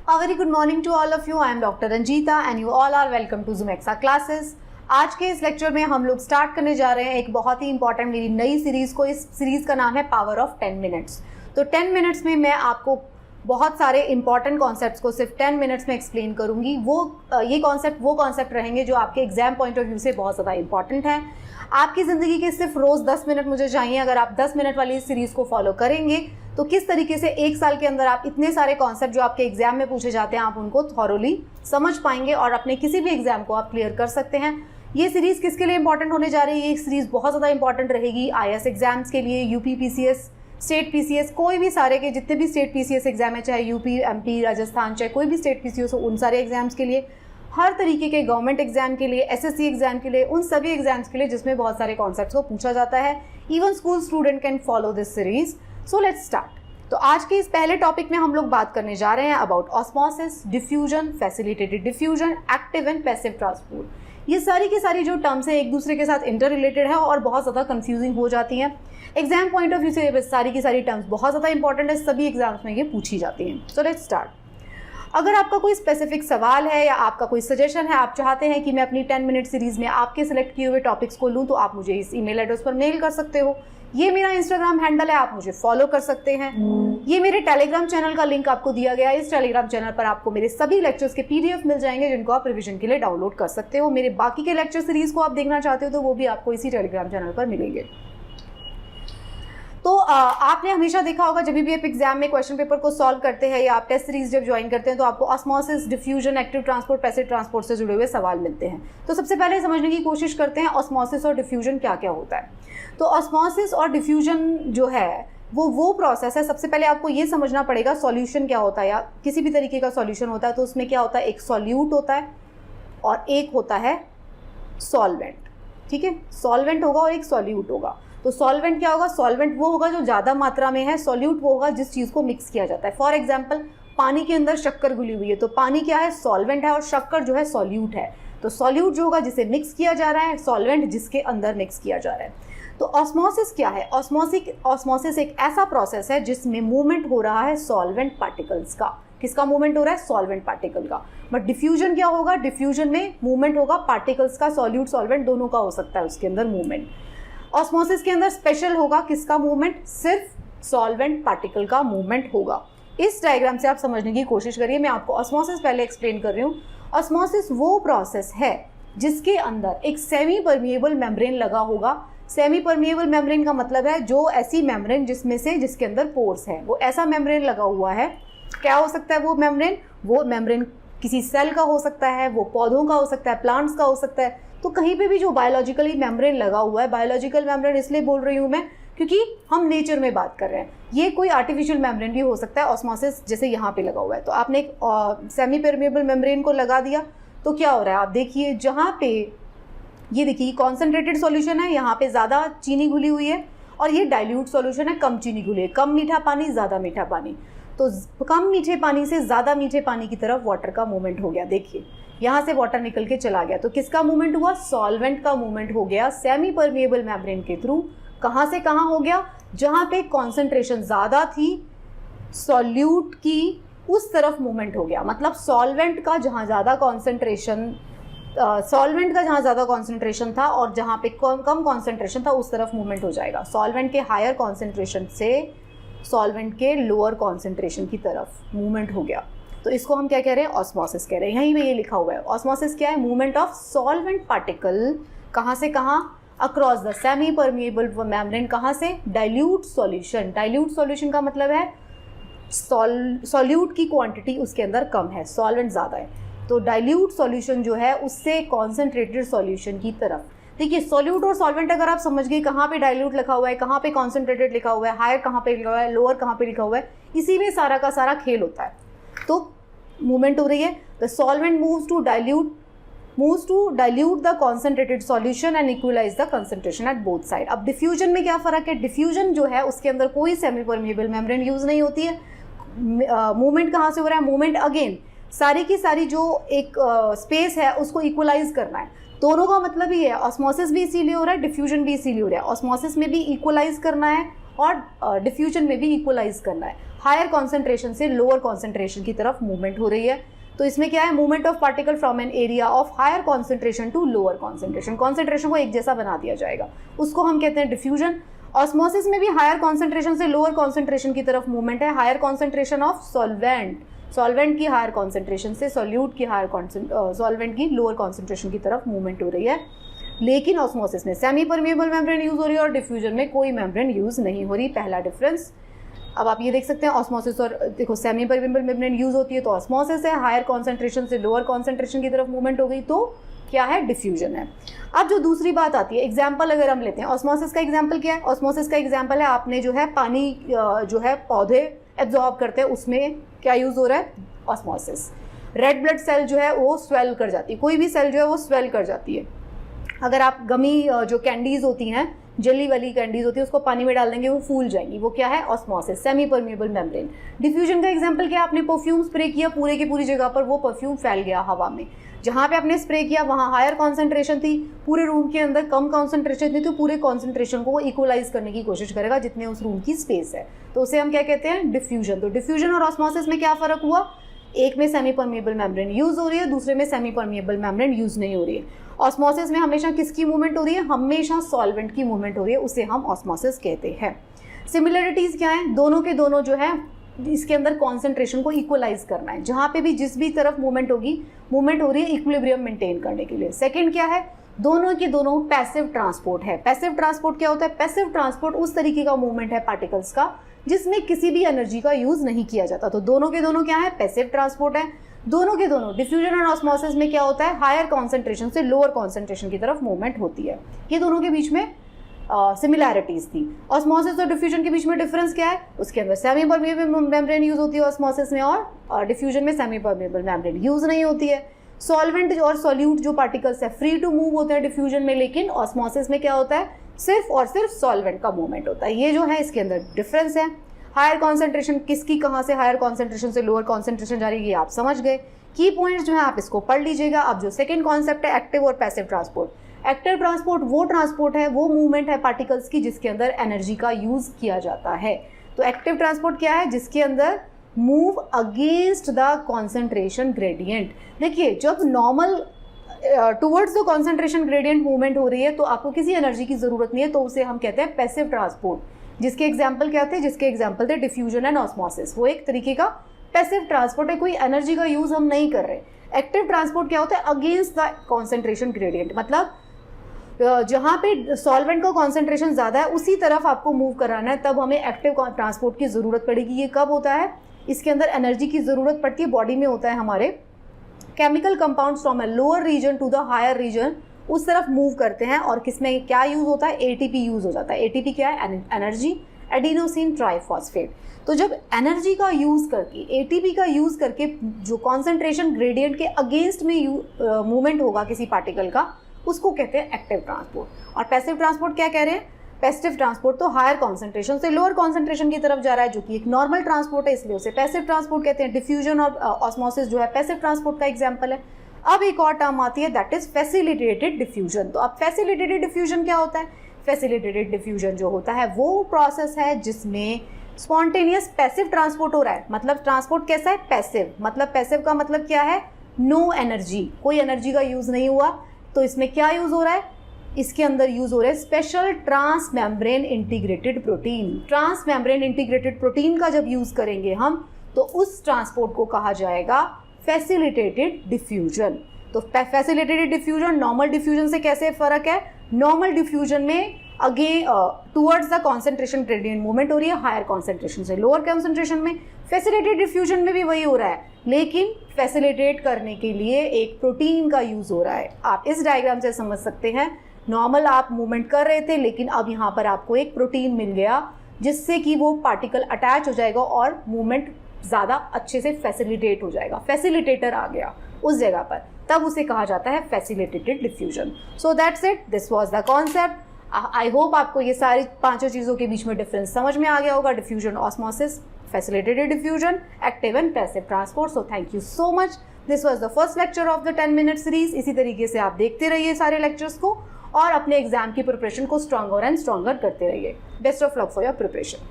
A very good morning to all of you. I am Dr. Ranjita and you all are welcome to Zumexa classes. आज के इस lecture में हम लोग start करने जा रहे हैं एक बहुत ही इंपॉर्टेंट मेरी नई सीरीज को। इस सीरीज का नाम है पावर ऑफ 10 मिनट्स। तो 10 मिनट्स में मैं आपको बहुत सारे इंपॉर्टेंट कॉन्सेप्ट्स को सिर्फ 10 मिनट्स में एक्सप्लेन करूंगी। ये कॉन्सेप्ट रहेंगे जो आपके एग्जाम पॉइंट ऑफ व्यू से बहुत ज़्यादा इंपॉर्टेंट है। आपकी ज़िंदगी के सिर्फ रोज़ 10 मिनट मुझे चाहिए। अगर आप 10 मिनट वाली इस सीरीज़ को फॉलो करेंगे तो किस तरीके से एक साल के अंदर आप इतने सारे कॉन्सेप्ट जो आपके एग्जाम में पूछे जाते हैं आप उनको थॉरोली समझ पाएंगे और अपने किसी भी एग्जाम को आप क्लियर कर सकते हैं। ये सीरीज़ किसके लिए इंपॉर्टेंट होने जा रही है? ये सीरीज़ बहुत ज़्यादा इंपॉर्टेंट रहेगी IAS एग्जाम्स के लिए, यूपी PCS, स्टेट PCS, कोई भी सारे के जितने भी स्टेट PCS एग्जाम है, चाहे यूपी, MP, राजस्थान, चाहे कोई भी स्टेट PCS हो, उन सारे एग्जाम्स के लिए, हर तरीके के गवर्नमेंट एग्जाम के लिए, SSC एग्जाम के लिए, उन सभी एग्जाम्स के लिए जिसमें बहुत सारे कॉन्सेप्ट्स को पूछा जाता है। Even school student can follow this series. So let's start. तो आज के इस पहले टॉपिक में हम लोग बात करने जा रहे हैं about osmosis, diffusion, facilitated diffusion, active and passive transport. ये सारी की सारी जो टर्म्स हैं एक दूसरे के साथ इंटर रिलेटेड है और बहुत ज़्यादा कंफ्यूजिंग हो जाती हैं। एग्जाम पॉइंट ऑफ व्यू से सारी की सारी टर्म्स बहुत ज़्यादा इंपॉर्टेंट है, सभी एग्जाम्स में ये पूछी जाती हैं। So let's start. अगर आपका कोई स्पेसिफिक सवाल है या आपका कोई सजेशन है, आप चाहते हैं कि मैं अपनी 10 मिनट सीरीज़ में आपके सेलेक्ट किए हुए टॉपिक्स को लूँ, तो आप मुझे इस ईमेल एड्रेस पर मेल कर सकते हो। ये मेरा इंस्टाग्राम हैंडल है, आप मुझे फॉलो कर सकते हैं। ये मेरे टेलीग्राम चैनल का लिंक आपको दिया गया है। इस टेलीग्राम चैनल पर आपको मेरे सभी लेक्चर्स के PDF मिल जाएंगे जिनको आप रिवीजन के लिए डाउनलोड कर सकते हो। मेरे बाकी के लेक्चर सीरीज को आप देखना चाहते हो तो वो भी आपको इसी टेलीग्राम चैनल पर मिलेंगे। तो आपने हमेशा देखा होगा जब भी आप एग्जाम में क्वेश्चन पेपर को सॉल्व करते हैं या आप टेस्ट सीरीज जब ज्वाइन करते हैं तो आपको osmosis, diffusion, active transport, passive transport से जुड़े हुए सवाल मिलते हैं। तो सबसे पहले समझने की कोशिश करते हैं ऑस्मोसिस और डिफ्यूजन क्या क्या होता है। तो ऑस्मोसिस और डिफ्यूजन जो है वो प्रोसेस है। सबसे पहले आपको ये समझना पड़ेगा सॉल्यूशन क्या होता है या किसी भी तरीके का सॉल्यूशन होता है तो उसमें क्या होता है, एक सॉल्यूट होता है और एक होता है सॉल्वेंट। ठीक है, सॉल्वेंट होगा और एक सॉल्यूट होगा। तो सॉल्वेंट क्या होगा? सॉल्वेंट वो होगा जो ज़्यादा मात्रा में है, सॉल्यूट वो होगा जिस चीज़ को मिक्स किया जाता है। फॉर एग्जाम्पल पानी के अंदर शक्कर घुली हुई है तो पानी क्या है? सॉल्वेंट है और शक्कर जो है सॉल्यूट है। तो सॉल्यूट जो होगा जिसे मिक्स किया जा रहा है, सॉल्वेंट जिसके अंदर मिक्स किया जा रहा है। तो ऑस्मोसिस क्या है? ऑस्मोसिस एक ऐसा प्रोसेस है जिसमें मूवमेंट हो रहा है सॉल्वेंट पार्टिकल्स का। किसका मूवमेंट हो रहा है? सॉल्वेंट पार्टिकल का। बट डिफ्यूजन क्या होगा? डिफ्यूजन में मूवमेंट होगा पार्टिकल्स का, सॉल्यूट सॉल्वेंट दोनों का हो सकता है उसके अंदर मूवमेंट। ऑस्मोसिस के अंदर स्पेशल होगा किसका मूवमेंट? सिर्फ सॉल्वेंट पार्टिकल का मूवमेंट होगा। इस डायग्राम से आप समझने की कोशिश करिए। मैं आपको ऑस्मोसिस पहले एक्सप्लेन कर रही हूँ। ऑस्मोसिस वो प्रोसेस है जिसके अंदर एक सेमी परमिएबल मेम्ब्रेन लगा होगा। सेमी परमिएबल मेम्ब्रेन का मतलब है जो ऐसी मेम्ब्रेन जिसके अंदर पोर्स है, वो ऐसा मेम्ब्रेन लगा हुआ है। क्या हो सकता है वो मेम्ब्रेन? वो मेम्ब्रेन किसी सेल का हो सकता है, वो पौधों का हो सकता है, प्लांट्स का हो सकता है। तो कहीं पे भी जो बायोलॉजिकली मेम्ब्रेन लगा हुआ है, बायोलॉजिकल मेम्ब्रेन इसलिए बोल रही हूँ मैं क्योंकि हम नेचर में बात कर रहे हैं। ये कोई आर्टिफिशियल मेम्ब्रेन भी हो सकता है। ऑस्मोसिस जैसे यहाँ पे लगा हुआ है तो आपने एक सेमी परमिएबल मेम्ब्रेन को लगा दिया तो क्या हो रहा है आप देखिए, जहाँ पे ये देखिए कॉन्सेंट्रेटेड सॉल्यूशन है, यहाँ पे ज़्यादा चीनी घुली हुई है और ये डाइल्यूट सॉल्यूशन है, कम चीनी घुली है। कम मीठा पानी, ज़्यादा मीठा पानी। तो कम मीठे पानी से ज़्यादा मीठे पानी की तरफ वाटर का मूवमेंट हो गया। देखिए यहाँ से वाटर निकल के चला गया तो किसका मूवमेंट हुआ? सॉल्वेंट का मूवमेंट हो गया सेमी परमिएबल मेम्ब्रेन के थ्रू। कहाँ से कहाँ हो गया? जहाँ पे कॉन्सेंट्रेशन ज़्यादा थी सॉल्यूट की उस तरफ मूवमेंट हो गया। मतलब सॉल्वेंट का जहाँ ज़्यादा कॉन्सेंट्रेशन था और जहाँ पे कम कॉन्सेंट्रेशन था उस तरफ मूवमेंट हो जाएगा। सॉल्वेंट के हायर कॉन्सेंट्रेशन से सॉल्वेंट के लोअर कॉन्सेंट्रेशन की तरफ मूवमेंट हो गया। तो इसको हम क्या कह रहे हैं? ऑस्मोसिस कह रहे हैं। यहीं पे ये लिखा हुआ है। ऑस्मोसिस क्या है? मूवमेंट ऑफ सॉल्वेंट पार्टिकल कहाँ से कहाँ? Across the semi permeable membrane. कहाँ से? Dilute solution. डाइल्यूट सॉल्यूशन का मतलब है सॉल्यूट की क्वांटिटी उसके अंदर कम है, सॉल्वेंट ज़्यादा है। तो डाइल्यूट सॉल्यूशन जो है उससे कॉन्सेंट्रेटेड सॉल्यूशन की तरफ। देखिए सॉल्यूट और सॉल्वेंट अगर आप समझ गए, कहाँ पे डाइल्यूट लिखा हुआ है, कहाँ पे कॉन्सेंट्रेटेड लिखा हुआ है, हायर कहाँ पे लिखा हुआ है, लोअर कहाँ पे लिखा हुआ है, इसी में सारा का सारा खेल होता है। तो मूवमेंट हो रही है, the solvent moves to dilute the concentrated solution and equalize the concentration at both side. अब डिफ्यूजन में क्या फ़र्क है? डिफ्यूजन जो है उसके अंदर कोई सेमी परमिएबल मेम्ब्रेन यूज़ नहीं होती है। मूवमेंट कहाँ से हो रहा है? मूवमेंट अगेन सारी की सारी जो एक स्पेस है उसको इक्वलाइज करना है। दोनों का मतलब ही है, ऑस्मोसिस भी इसीलिए हो रहा है, डिफ्यूजन भी इसीलिए हो रहा है। ऑस्मोसिस में भी इक्वलाइज करना है और डिफ्यूजन में भी इक्वलाइज करना है। हायर कॉन्सेंट्रेशन से लोअर कॉन्सेंट्रेशन की तरफ मूवमेंट हो रही है, तो इसमें क्या है, movement of particle from an area of higher concentration to lower concentration. Concentration को एक जैसा बना दिया जाएगा, उसको हम कहते हैं डिफ्यूजन। ऑस्मोसिस में भी हायर कॉन्सेंट्रेशन से लोअर कॉन्सेंट्रेशन की तरफ मूवमेंट है। हायर कॉन्सेंट्रेशन ऑफ सॉल्वेंट की हायर कॉन्सेंट्रेशन से सॉल्यूट की सॉल्वेंट की लोअर कॉन्सेंट्रेशन की तरफ मूवमेंट हो रही है। लेकिन ऑस्मोसिस में सेमी परमिएबल मेम्ब्रेन यूज हो रही है और डिफ्यूजन में कोई मेम्ब्रेन यूज नहीं हो रही। पहला डिफरेंस। अब आप ये देख सकते हैं ऑस्मोसिस और देखो सेमी परमिएबल मेम्ब्रेन यूज होती है तो ऑस्मोसिस है, हायर कॉन्सेंट्रेशन से लोअर कॉन्सेंट्रेशन की तरफ मूवमेंट हो गई तो क्या है, डिफ्यूजन है। अब जो दूसरी बात आती है, एग्जाम्पल अगर हम लेते हैं, ऑस्मोसिस का एग्जाम्पल क्या है, ऑस्मोसिस का एग्जाम्पल है आपने जो है पानी जो है पौधे एब्जॉर्ब करते हैं, उसमें क्या यूज हो रहा है, ऑस्मोसिस। रेड ब्लड सेल जो है वो स्वेल कर जाती है, कोई भी सेल जो है वो स्वेल कर जाती है। अगर आप गमी जो कैंडीज होती हैं, जेली वाली कैंडीज होती है, उसको पानी में डाल देंगे वो फूल जाएंगी, वो क्या है, osmosis, semi permeable membrane. Diffusion का एग्जांपल क्या है, आपने परफ्यूम स्प्रे किया पूरे की पूरी जगह पर, वो परफ्यूम फैल गया हवा में, जहाँ पे आपने स्प्रे किया वहाँ हायर कॉन्सेंट्रेशन थी, पूरे रूम के अंदर कम कॉन्सेंट्रेशन थी, तो पूरे कॉन्सेंट्रेशन को वो इक्वलाइज करने की कोशिश करेगा जितने उस रूम की स्पेस है, तो उसे हम क्या कहते हैं, डिफ्यूजन। तो डिफ्यूजन और ऑस्मोसिस में क्या फ़र्क हुआ, एक में सेमी परमिएबल मेम्ब्रेन यूज हो रही है, दूसरे में सेमी परमिएबल मेम्ब्रेन यूज नहीं हो रही है। ऑस्मोसिस में हमेशा किसकी मूवमेंट हो रही है, हमेशा सॉल्वेंट की मूवमेंट हो रही है, उसे हम ऑस्मोसिस कहते हैं। सिमिलरिटीज़ क्या है, दोनों के दोनों जो है इसके अंदर कॉन्सेंट्रेशन को इक्वलाइज करना है, जहाँ पे भी जिस भी तरफ मूवमेंट होगी, मूवमेंट हो रही है इक्विलिब्रियम मेंटेन करने के लिए। सेकंड क्या है, दोनों के दोनों पैसिव ट्रांसपोर्ट है। पैसिव ट्रांसपोर्ट क्या होता है, पैसिव ट्रांसपोर्ट उस तरीके का मूवमेंट है पार्टिकल्स का जिसमें किसी भी एनर्जी का यूज नहीं किया जाता, तो दोनों के दोनों क्या है, पैसिव ट्रांसपोर्ट है। दोनों के दोनों डिफ्यूजन और ऑस्मोसिस में क्या होता है, हायर कॉन्सेंट्रेशन से लोअर कॉन्सेंट्रेशन की तरफ मूवमेंट होती है। ये दोनों के बीच में सिमिलैरिटीज थी। ऑस्मोसिस और डिफ्यूजन के बीच में डिफरेंस क्या है, उसके अंदर सेमी परमिएबल मेम्ब्रेन यूज होती है ऑस्मोसिस में, और डिफ्यूजन में सेमी परमिएबल मेम्ब्रेन यूज नहीं होती है। सॉल्वेंट और सॉल्यूट जो पार्टिकल्स है फ्री टू मूव होते हैं डिफ्यूजन में, लेकिन ऑस्मोसिस में क्या होता है, सिर्फ और सिर्फ सॉल्वेंट का मूवमेंट होता है। ये जो है इसके अंदर डिफरेंस है। हायर कॉन्सेंट्रेशन किसकी कहाँ से हायर कॉन्सेंट्रेशन से लोअर कॉन्सेंट्रेशन जा रही है, आप समझ गए। की पॉइंट्स जो है आप इसको पढ़ लीजिएगा। अब जो सेकंड कॉन्सेप्ट है, एक्टिव और पैसिव ट्रांसपोर्ट। एक्टिव ट्रांसपोर्ट वो ट्रांसपोर्ट है, वो मूवमेंट है पार्टिकल्स की जिसके अंदर एनर्जी का यूज किया जाता है। तो एक्टिव ट्रांसपोर्ट क्या है, जिसके अंदर move against the concentration gradient. देखिए जब normal towards the concentration gradient movement हो रही है तो आपको किसी एनर्जी की जरूरत नहीं है, तो उसे हम कहते हैं पैसिव ट्रांसपोर्ट। जिसके एग्जाम्पल क्या थे, जिसके एग्जाम्पल थे डिफ्यूजन एंड ऑस्मोसिस, वो एक तरीके का पैसिव ट्रांसपोर्ट है, कोई एनर्जी का यूज हम नहीं कर रहे। एक्टिव ट्रांसपोर्ट क्या होता है, अगेंस्ट द कॉन्सेंट्रेशन ग्रेडियंट, मतलब जहाँ पे सॉल्वेंट का कॉन्सेंट्रेशन ज़्यादा है उसी तरफ आपको मूव कराना है, तब हमें एक्टिव ट्रांसपोर्ट की ज़रूरत पड़ेगी। ये कब होता है, इसके अंदर एनर्जी की ज़रूरत पड़ती है, बॉडी में होता है हमारे chemical compounds from a lower region to the higher region, उस तरफ मूव करते हैं, और किसमें क्या यूज़ होता है, एटीपी यूज़ हो जाता है। एटीपी क्या है, एनर्जी, एडिनोसिन ट्राइफॉस्फेट। तो जब एनर्जी का यूज़ करके, एटीपी का यूज़ करके जो कॉन्सेंट्रेशन ग्रेडियंट के अगेंस्ट में मूवमेंट होगा किसी पार्टिकल का, उसको कहते हैं एक्टिव ट्रांसपोर्ट। और पैसिव ट्रांसपोर्ट क्या कह रहे हैं, पैसिव ट्रांसपोर्ट तो हायर कॉन्सेंट्रेशन से लोअर कॉन्सेंट्रेशन की तरफ जा रहा है, जो कि एक नॉर्मल ट्रांसपोर्ट है, इसलिए उसे पैसिव ट्रांसपोर्ट कहते हैं। डिफ्यूजन और ऑस्मोसिस जो है पैसिव ट्रांसपोर्ट का एग्जाम्पल है। अब एक और टर्म आती है, दैट इज फैसिलिटेटेड डिफ्यूजन। तो अब फैसिलिटेटेड डिफ्यूजन क्या होता है, फैसिलिटेटेड डिफ्यूजन जो होता है वो प्रोसेस है जिसमें स्पॉन्टेनियस पैसिव ट्रांसपोर्ट हो रहा है। मतलब ट्रांसपोर्ट कैसा है, पैसिव। मतलब पैसिव का मतलब क्या है, नो एनर्जी, कोई एनर्जी का यूज नहीं हुआ। तो इसमें क्या यूज हो रहा है, इसके अंदर यूज हो रहा है special transmembrane integrated protein. Transmembrane integrated protein का जब यूज करेंगे हम, तो उस ट्रांसपोर्ट को कहा जाएगा फैसिलिटेटेड डिफ्यूजन। तो फैसिलिटेटेड डिफ्यूजन नॉर्मल डिफ्यूजन से कैसे फर्क है, नॉर्मल डिफ्यूजन में again towards the concentration gradient movement हो रही है, हायर कॉन्सेंट्रेशन से लोअर कॉन्सेंट्रेशन में। फैसिलिटेटेड डिफ्यूजन में भी वही हो रहा है, लेकिन फैसिलिटेट करने के लिए एक प्रोटीन का यूज हो रहा है। आप इस डायग्राम से समझ सकते हैं, नॉर्मल आप मूवमेंट कर रहे थे, लेकिन अब यहाँ पर आपको एक प्रोटीन मिल गया जिससे कि वो पार्टिकल अटैच हो जाएगा और मूवमेंट ज़्यादा अच्छे से फैसिलिटेट हो जाएगा। फैसिलिटेटर आ गया उस जगह पर, तब उसे कहा जाता है facilitated diffusion. So that's it, this was the concept. I hope आपको ये सारी पांचों चीज़ों के बीच में डिफरेंस समझ में आ गया होगा, diffusion, osmosis, facilitated diffusion, active and passive transport. So thank you so much, this was the first lecture of the 10 minute series. इसी तरीके से आप देखते रहिए सारे लेक्चर्स को और अपने एग्जाम की प्रिपरेशन को स्ट्रॉन्गर एंड स्ट्रॉन्गर करते रहिए। Best of luck for your preparation.